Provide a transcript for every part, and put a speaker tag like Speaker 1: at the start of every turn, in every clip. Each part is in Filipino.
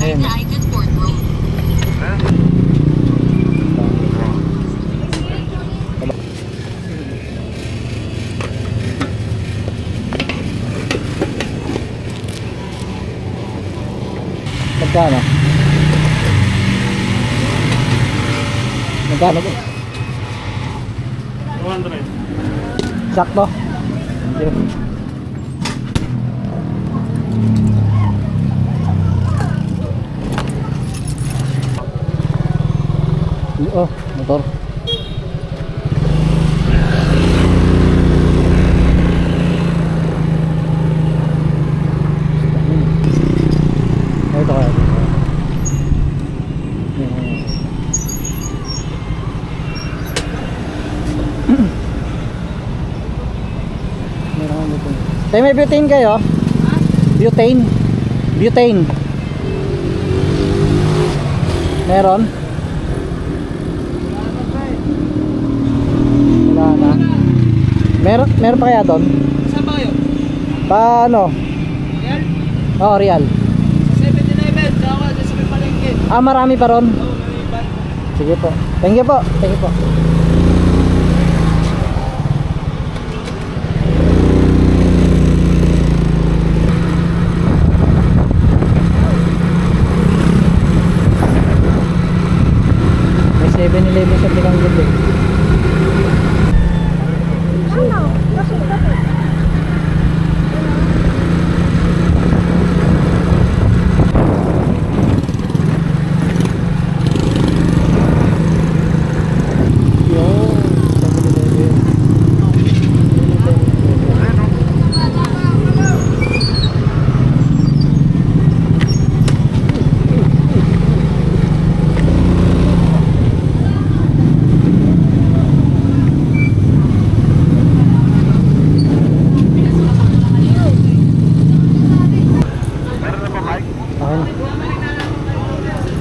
Speaker 1: Ayan. Magkano? Magkano po? 200. Sakto. Thank you. Oh, motor. Ito kaya. Tayo may butane kayo? Butane? Butane? Meron? Wala na. Meron pa kaya doon?
Speaker 2: Saan ba kayo?
Speaker 1: Paano?
Speaker 2: Real?
Speaker 1: Oo, Real.
Speaker 2: 7-Eleven, saka dyan sa may palengke.
Speaker 1: Ah, marami pa ron?
Speaker 2: Oo, may iba.
Speaker 1: Sige po. Thank you po. Thank you po. May 7-Eleven sa Binanggit eh.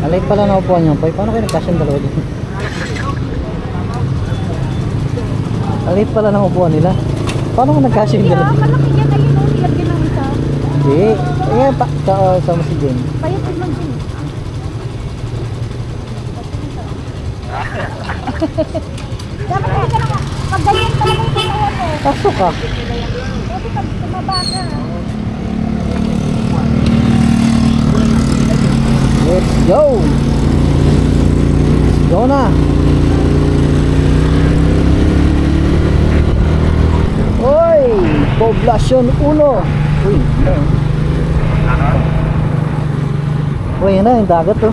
Speaker 1: Alay pala na upuan niyo. Paano kayo nagkasya yung dalawa dito? Alay pala na upuan nila. Paano ko nagkasya yung dalawa?
Speaker 3: Malaki yan. Ayun o, nilagyan ng isa.
Speaker 1: Hindi. Ayan pa. Sama si Jen.
Speaker 3: Payat lang din. Dapat hindi ka na. Pag ganyan talaga yung kinawa mo.
Speaker 1: Pasok ka.
Speaker 3: Kasi pag tumaba ka.
Speaker 1: Let's go! Let's go na! Oy! Poblasyon 1! Uy! Uy, yun na yung dagat oh.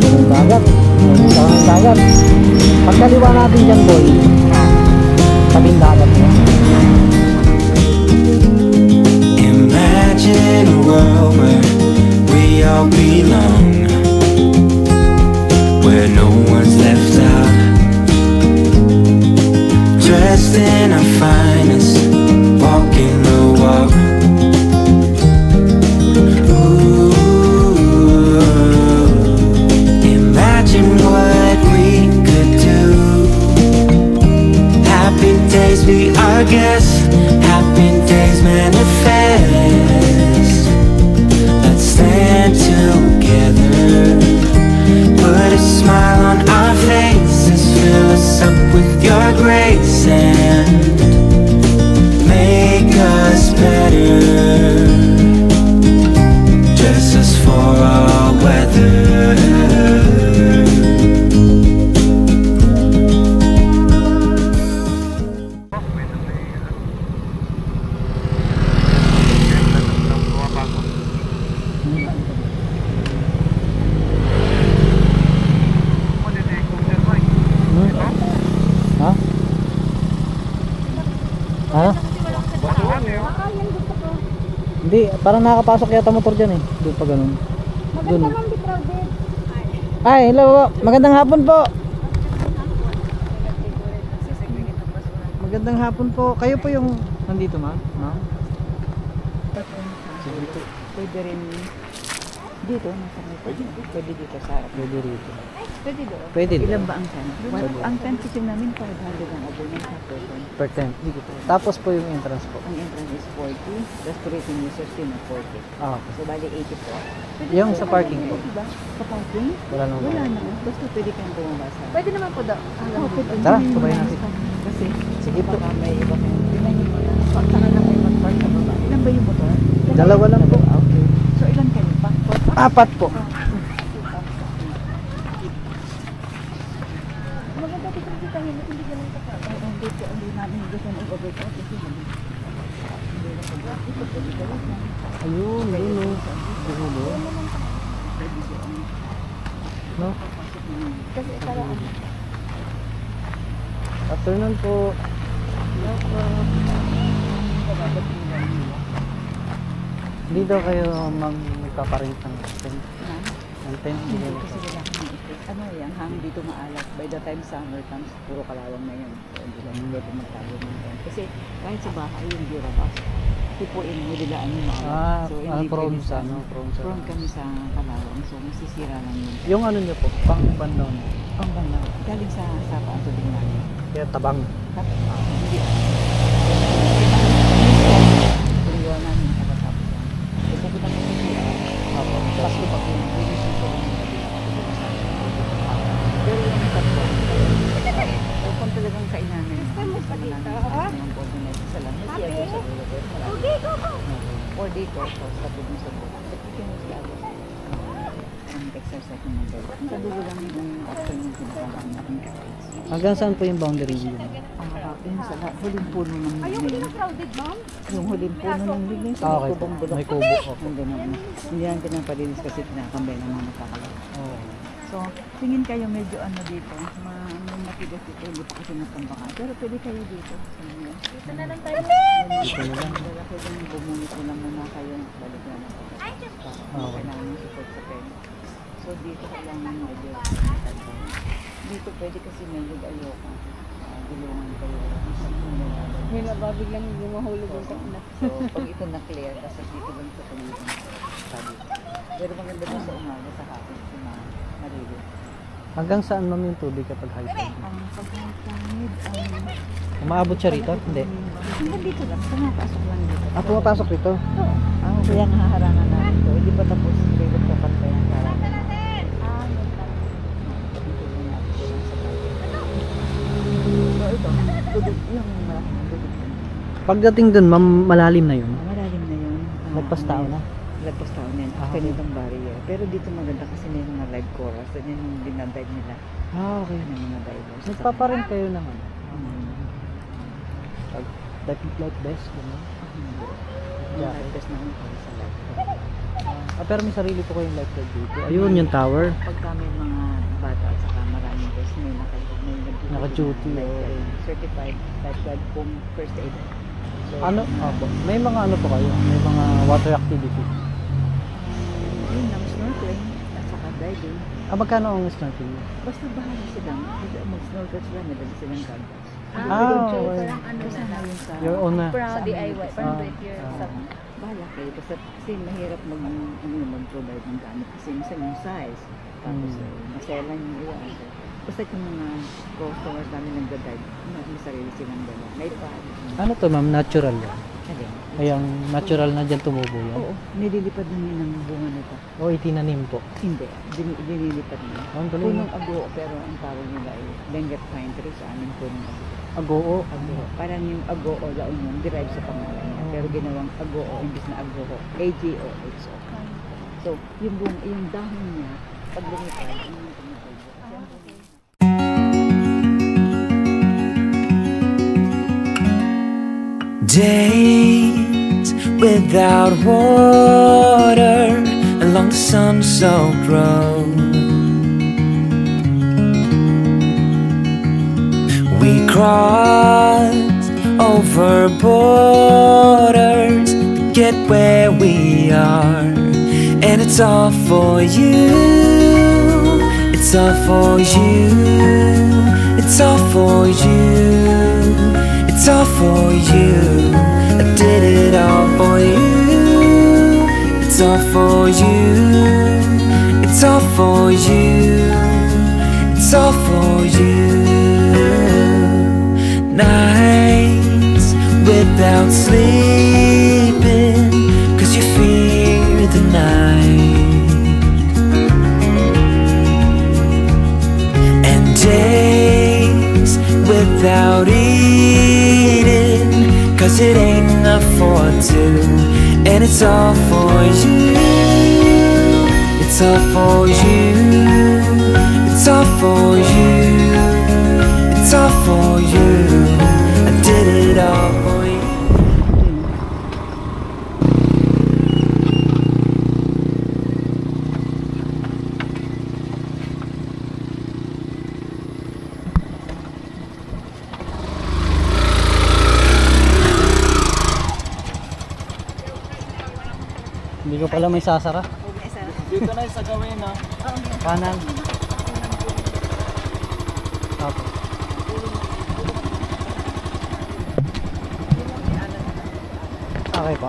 Speaker 1: Yung dagat. Yung dagat. Pagkaliwa natin dyan boy. Tabing dagat mo.
Speaker 4: Imagine a world where we all belong, where no one's left out, dressed in our finest, walking the walk. Ooh, imagine what we could do. Happy days be our guests, happy days manifest. Stand together, put a smile on our faces, fill us up with your grace and make us better, dress us for all weather.
Speaker 1: Ha? Hindi, parang nakakapasok yata motor dyan eh. Doon pa ganun. Doon. Ay, hello. Magandang hapon po. Magandang hapon po. Kayo po yung nandito, ma'am? Ma'am?
Speaker 3: Pwede rin. Dito, nasa may pwede dito sa harap.
Speaker 1: Pwede rito.
Speaker 3: Pwede doon.
Speaker 1: Pwede
Speaker 3: Ilan
Speaker 1: doon.
Speaker 3: ba ang tent? Ang tent kasi namin 500 ang abono sa person.
Speaker 1: Per tent. Tapos po yung entrance po.
Speaker 3: Ang entrance is 40, plus tourism users yun na 40.
Speaker 1: Ah, okay.
Speaker 3: So, bali 80 po.
Speaker 1: Yung sa parking po.
Speaker 3: Diba? Sa parking?
Speaker 1: Wala nang
Speaker 3: Wala
Speaker 1: bayad.
Speaker 3: naman. Basta pwede kang bumaba sa...
Speaker 5: Pwede naman po daw.
Speaker 3: Oo, pwede.
Speaker 1: Tara,
Speaker 3: Hindi
Speaker 1: subayin
Speaker 3: naman
Speaker 1: natin.
Speaker 3: Kasi,
Speaker 1: Sige po.
Speaker 3: baka may iba kayong... Tingnan niyo muna. Saka na may mag-park sa baba. Ilan ba yung motor?
Speaker 1: Dalawa lang po.
Speaker 3: Ah, okay. So, ilan kayo?
Speaker 1: Apat po.
Speaker 3: Maganda dito rin kita hindi ganun ka pa. Ay, hindi namin gusto ng overcast kasi hindi na pag ito pwede ka lang.
Speaker 1: Ayun, ayun o. Dulo. No?
Speaker 3: Kasi para
Speaker 1: Afternoon po. Hindi daw kayo magpaparent ng tent. Ng tent.
Speaker 3: hindi kasi wala kang effect. Ano yan, hangin dito maalat. By the time summer comes, puro kalawang na yan. So, hindi lang pwede magtago ng tent. Kasi kahit sa bahay yung Durabas, tipuin mo dilaan yung maalat.
Speaker 1: Prone
Speaker 3: pwede
Speaker 1: sa ano? Prone sa...
Speaker 3: Prone kami sa kalawang. So, masisira lang yun.
Speaker 1: Yung ano nyo po, pang bandaw nyo.
Speaker 3: Ang banda, galing sa sapa ang tubig namin.
Speaker 1: Kaya tabang.
Speaker 3: Hindi. Piliwan namin nakatapos yan. Kasi pupunta mo sa siya. Pasko pa ko yung finishin ko lang yung gabi. Pero yung tatlo, kung talagang kailangan mo, ang coordinate sa lang. May siya doon sa dulo. Or dito, sa dulo sa dulo. Ang exercise ng mga dulo. Sa dulo lang yung afternoon pinakalaan natin kahit.
Speaker 1: Hanggang saan po yung boundary nyo?
Speaker 3: Yung sa huling puno ng lignin.
Speaker 5: Crowded, ma'am?
Speaker 3: Yung huling puno ng lignin sa
Speaker 1: Okay po.
Speaker 3: kubong bulok.
Speaker 1: May kubo. Okay.
Speaker 3: Nandun naman. Hindi lang pinapalinis kasi pinakambay ng mga nakakala.
Speaker 1: Oh.
Speaker 3: So, tingin kayo medyo ano dito. Matigas dito. Hindi pa kasi natambakan. Pero pwede kayo dito.
Speaker 5: Dito na lang tayo.
Speaker 1: Dito na lang.
Speaker 3: Wala ko din bumunit mo lang muna kayo. Balik na lang. Para kailangan yung support sa pena. So, dito ka lang medyo. Dito pwede kasi medyo ayoko. Gulungan kayo.
Speaker 5: May mababiglang lumahulog sa anak.
Speaker 3: So, pag ito na-clear, kasi dito lang sa paligid. Pero maganda din sa umaga sa hapon kasi marili.
Speaker 1: Hanggang saan ma'am yung tubig kapag high tide?
Speaker 3: Ang pagkakamid,
Speaker 1: Umaabot siya rito? Hindi.
Speaker 3: hanggang dito lang, pumapasok lang dito.
Speaker 1: Ah, pumapasok rito?
Speaker 3: Oo. Kaya nga haharangan namin ito. Hindi pa tapos, ribot ka pa kaya harangan. So, ito, tubig, yung malaking tubig.
Speaker 1: Pagdating dun, ma'am, malalim na yun.
Speaker 3: Malalim na yun.
Speaker 1: Lagpas tao na?
Speaker 3: Lagpas tao na yun. After nitong barrier. Pero dito maganda kasi may mga live chorus. Yan yung dinadive nila.
Speaker 1: Ah, okay.
Speaker 3: Ng mga divers.
Speaker 1: Nagpaparent kayo ng ano?
Speaker 3: Mm.
Speaker 1: Life vest, gano'n?
Speaker 3: Yung live vest namin para sa live.
Speaker 1: Pero may sarili po kayong lifeguard dito. Ayun, yung tower.
Speaker 3: Pagka may mga bata at saka maraming vest, may
Speaker 1: Naka-duty,
Speaker 3: lifeguard. Certified lifeguard kung first aid. So,
Speaker 1: Ano? Opo. May mga ano po kayo? May mga water activities.
Speaker 3: yun lang, snorkeling at saka diving.
Speaker 1: Magkano ang snorkeling?
Speaker 3: Basta bahala sila. Mag-snorkel sila, nadali silang goggles.
Speaker 1: Okay.
Speaker 5: Parang ano
Speaker 3: Basta
Speaker 5: na.
Speaker 3: na yun sa...
Speaker 1: Your own na.
Speaker 5: Proud
Speaker 3: Sa
Speaker 5: DIY.
Speaker 3: amin.
Speaker 5: Parang
Speaker 1: Ah.
Speaker 5: do it yourself.
Speaker 3: Bahala kayo. Basta kasi mahirap mag-provide ng gamit kasi minsan yung size. Tapos maselan yung iwan. So, basta yung mga customers namin nagda-dive, may sarili silang dala. May pad.
Speaker 1: Ano to ma'am? Natural yan.
Speaker 3: Alin?
Speaker 1: Ayang natural na dyan tumubo yan.
Speaker 3: Oo. Nililipad din yun ng bunga nito.
Speaker 1: O itinanim po.
Speaker 3: Hindi. Dinilipad nila.
Speaker 1: Ang galing.
Speaker 3: Punong ago, pero ang tawag nila ay Benguet pine tree sa amin punong ago.
Speaker 1: Agoo.
Speaker 3: Ago. Parang yung ago o laon yun, derived sa pangalan niya. Pero ginawang ago o imbis na ago o. A-G-O-H-O. So, yung dahon niya, pag lumipad, yung
Speaker 4: Days without water along the sun-soaked road. We crossed over borders to get where we are, and it's all for you. It's all for you. It's all for you. It's all for you. I did it all for you. It's all for you. for you. It's all for you. Nights without sleeping, 'cause you fear the night. And days without eating, 'cause it ain't enough for two. And it's all for you. It's all for you. It's all for you. It's all for you. I did it all for you.
Speaker 1: Hindi ko pala may sasara.
Speaker 2: Dito na sa gawin na.
Speaker 1: Kanan. Apo. Okay po.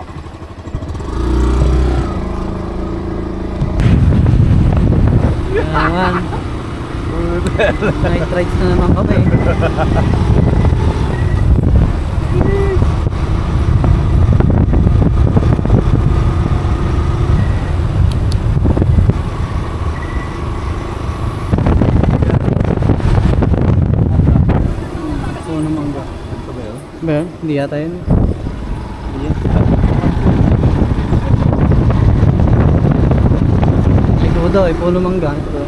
Speaker 1: Naman. Night rides na naman kami. Puno mangga. Ba yun? Hindi yata yun. Hindi yun. Ito daw ay puno mangga. Ito.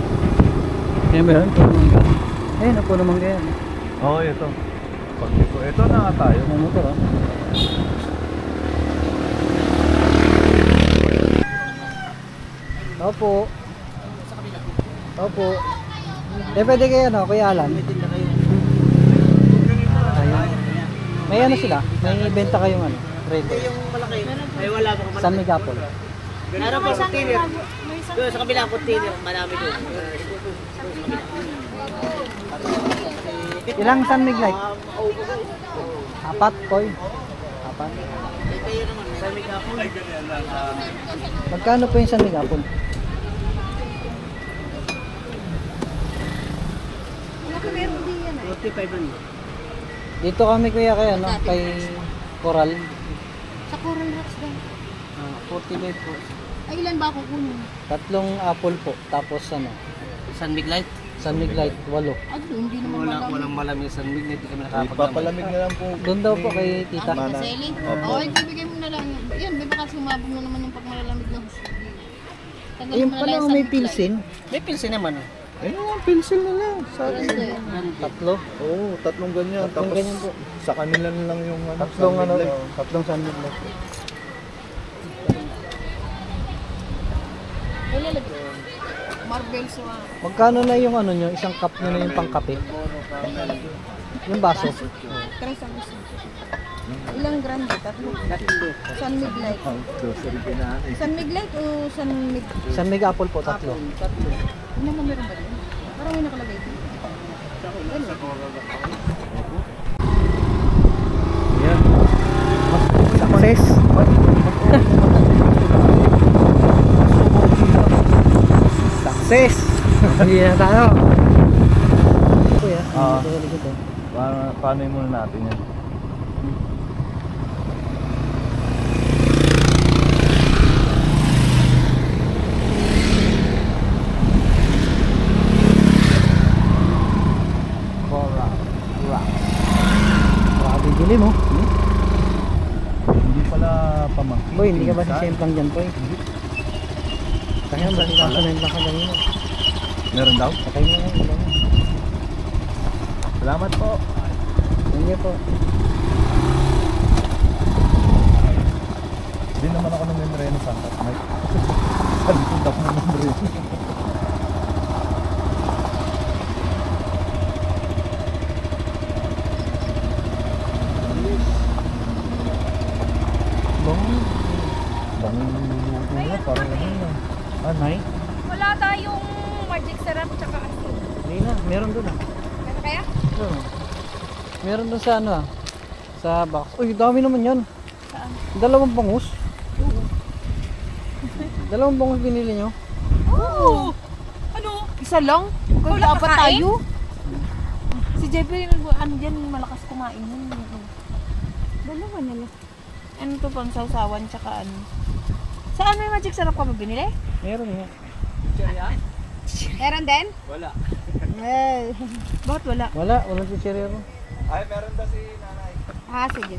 Speaker 1: Yan ba yun? Puno mangga. Ayun na puno mangga yan.
Speaker 6: Oo, ito. Pag ito na nga tayo.
Speaker 1: May motor ah. Opo. Opo. Eh pwede kayo ano, Kuya Alan? Ayun. May ano sila? May benta kayong ano? Record.
Speaker 2: Yung malaki. Ay wala pa
Speaker 1: San Miguel.
Speaker 2: Meron pa container. Doon sa kabilang container, marami doon.
Speaker 1: Ilang San Miguel? Apat, Koy. Apat.
Speaker 2: Kayo naman, sa Megapol.
Speaker 1: Magkano po yung San Miguel?
Speaker 5: Meron din yan eh.
Speaker 2: 45 lang.
Speaker 1: Dito kami kuya kay ano, kay Coral.
Speaker 5: Sa Coral Rocks din.
Speaker 1: 45 po.
Speaker 5: Ay, ilan ba ako kunin?
Speaker 1: Tatlong apple po, tapos ano,
Speaker 2: San Miguel?
Speaker 1: San Miguel 8.
Speaker 5: Hindi naman
Speaker 2: Walang malamig sa San Miguel, hindi kami
Speaker 6: Ipapalamig na lang po.
Speaker 1: Doon daw po kay tita.
Speaker 5: Ah, Sally? Oo, ibibigay mo na lang. Yan, may baka sumabog na naman yung pag malalamig na husgi. Tagal
Speaker 1: Yung
Speaker 5: mo na
Speaker 1: pala
Speaker 5: lang
Speaker 1: may
Speaker 5: sa Big Light.
Speaker 1: pilsin.
Speaker 2: May pilsin naman.
Speaker 6: Eh, pencil na lang. Sa
Speaker 5: Ano yan?
Speaker 1: Tatlo.
Speaker 6: Oo, tatlong ganyan.
Speaker 1: Tatlong
Speaker 6: Tapos
Speaker 1: ganyan po.
Speaker 6: sa kanila na lang yung ano.
Speaker 1: Tatlong
Speaker 6: San
Speaker 1: ano,
Speaker 6: Miguel.
Speaker 1: tatlong San Miguel.
Speaker 5: Ilalagay. Marble sa
Speaker 1: Magkano na yung ano nyo, isang cup nyo na yung pangkape? Yung baso.
Speaker 5: Tres ang gusto. Ilang grande? Tatlo. San Miguel.
Speaker 6: Oh, grocery ka na.
Speaker 5: San Miguel o San Miguel?
Speaker 1: San Miguel apple po, tatlo.
Speaker 5: Ano mo meron ba din? Parang may nakalagay dito.
Speaker 1: Ayan. Success. Success. Hindi na tayo. Kuya,
Speaker 6: Ah.
Speaker 1: ito sa likod eh.
Speaker 6: Paano muna natin yan?
Speaker 1: Coral Rock. Grabe dilim mo.
Speaker 6: Hindi pala pamangkin.
Speaker 1: Boy, hindi ka ba
Speaker 6: Pinsan?
Speaker 1: sisemplang dyan, Boy? Kaya ba sila sa nila ka kanina?
Speaker 6: Meron daw?
Speaker 1: Patay na lang. Ilan na.
Speaker 6: Salamat po.
Speaker 1: Hindi po.
Speaker 6: Hindi naman ako namimreno sa Santa Mike. Sabi ko dapat namimreno. Bangin luluto na, parang ano na.
Speaker 1: Anay?
Speaker 5: Wala tayong magic syrup tsaka asin.
Speaker 1: Hindi na. Meron doon ah.
Speaker 5: Ano kaya?
Speaker 1: Oo. Meron doon sa ano ah. Sa box. Uy, dami naman yan.
Speaker 5: Saan?
Speaker 1: Dalawang bangus. Dalawang bangus binili nyo.
Speaker 5: Oo! Isa lang? Kung
Speaker 7: Wala
Speaker 5: dapat
Speaker 7: kakain?
Speaker 5: tayo. Si Jeffrey, ano dyan, malakas kumain yun.
Speaker 7: Dalawa na lang.
Speaker 5: Ano to pang sausawan, tsaka ano. Saan may magic sarap ka ba binili?
Speaker 1: Meron nga.
Speaker 7: Meron din?
Speaker 6: Wala.
Speaker 5: Bakit wala?
Speaker 1: Walang chichirero.
Speaker 6: Ay, meron daw si nanay.
Speaker 7: Ah, sige.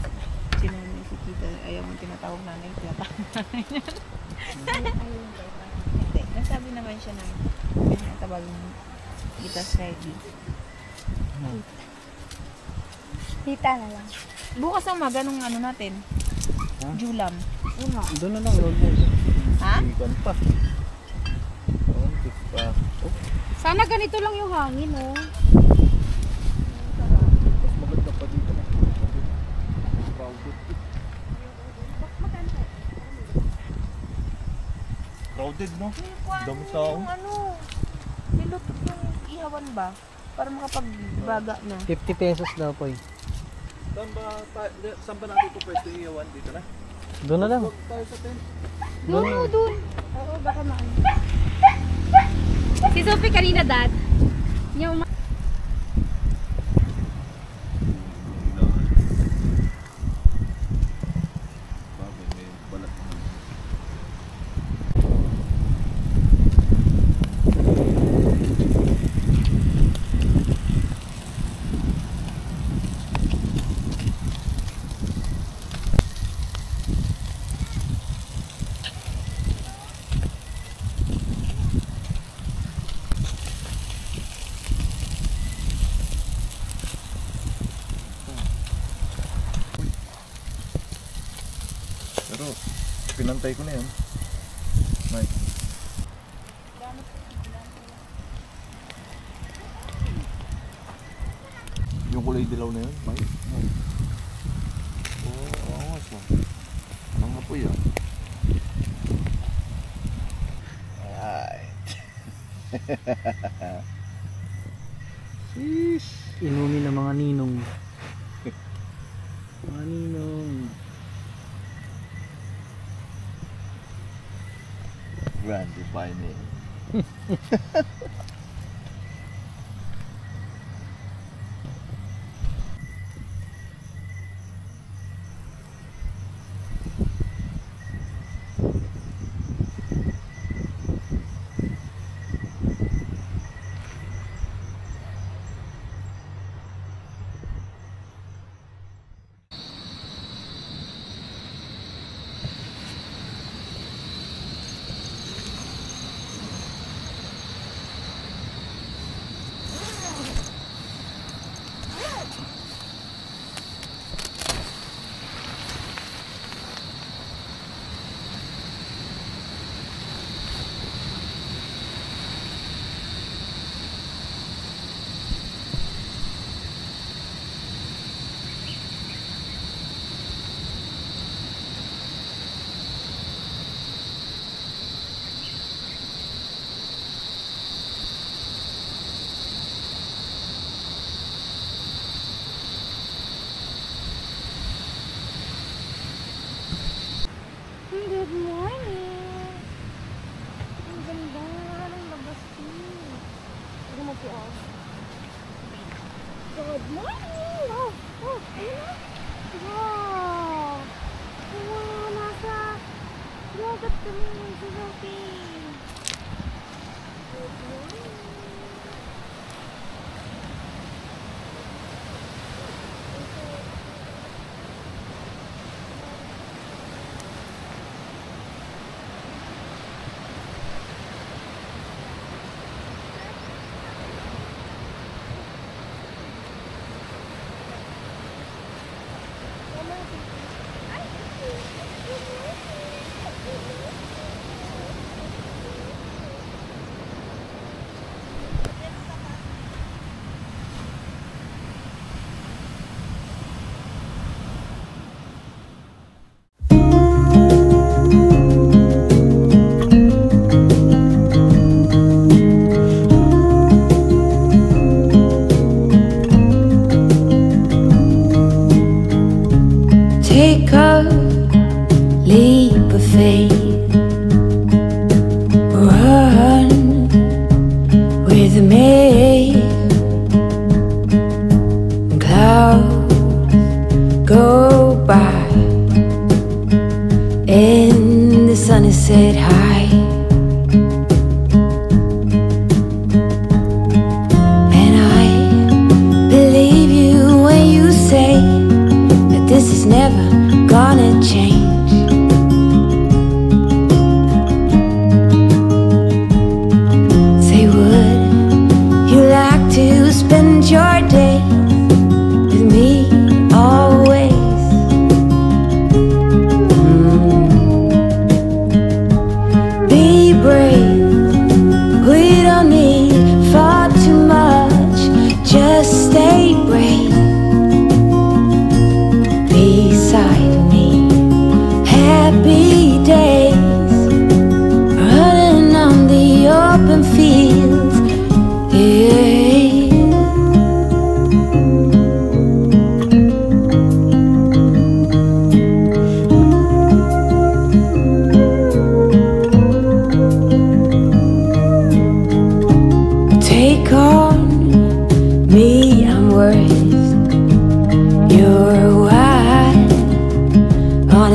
Speaker 5: Si nanay, si tita, ayaw mo tinatawag nanay, tinatawag nanay niya. Hindi, nasabi naman siya na tinatawagin mo. Kita ready.
Speaker 7: Tita na lang.
Speaker 5: Bukas ang umaga nung ano natin.
Speaker 1: Ha?
Speaker 5: Julam.
Speaker 1: Doon na lang, road mo.
Speaker 5: Ha?
Speaker 6: Ikan pa. Ontik pa. Oh,
Speaker 7: Sana ganito lang yung hangin, oh.
Speaker 6: mas maganda pa dito. Crowded. Crowded, no? Dami tao.
Speaker 5: Yung ano, nilutot yung ihawan ba? Para makapagbaga na.
Speaker 1: 50 pesos daw po eh.
Speaker 6: Saan ba natin ito pwesto yung iyawan dito na?
Speaker 1: Doon na lang.
Speaker 6: Huwag tayo sa tent.
Speaker 1: Doon.
Speaker 7: Doon. Oo, baka maano. Si Sophie kanina, Dad. Niya
Speaker 6: Bagay, may balat naman. Pero, pinantay ko na yan. Mike. Yung kulay dilaw na yun, Mike? Oo, angas lang. Anong apoy ah. Alright. Sheesh.
Speaker 1: Inumin ng mga ninong. Mga ninong.
Speaker 6: Grande by name.
Speaker 7: Good morning. Ang ganda ng labas niyo. Tignan mo po ako. Good morning. Ayun na. Wow. Wow, nasa dagat kami sa Sophie. Good morning.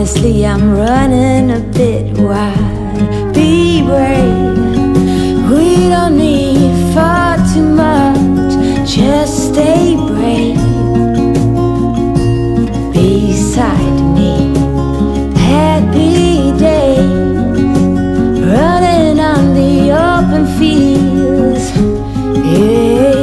Speaker 8: Honestly, I'm running a bit wild. Be brave. We don't need far too much. Just stay brave. Beside me, happy day. Running on the open fields. Yeah.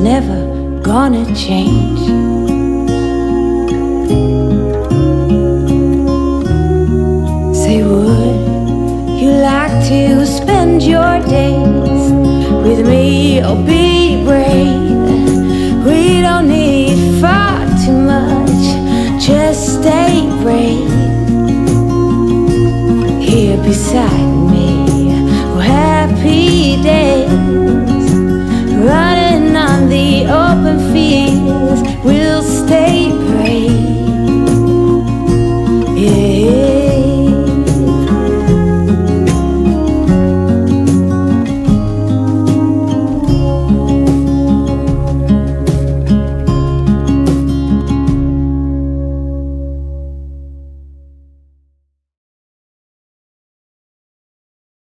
Speaker 8: Never gonna change. Say, would you like to spend your days with me? Or be brave. We don't need far too much. Just stay brave. Here beside me, oh, happy day.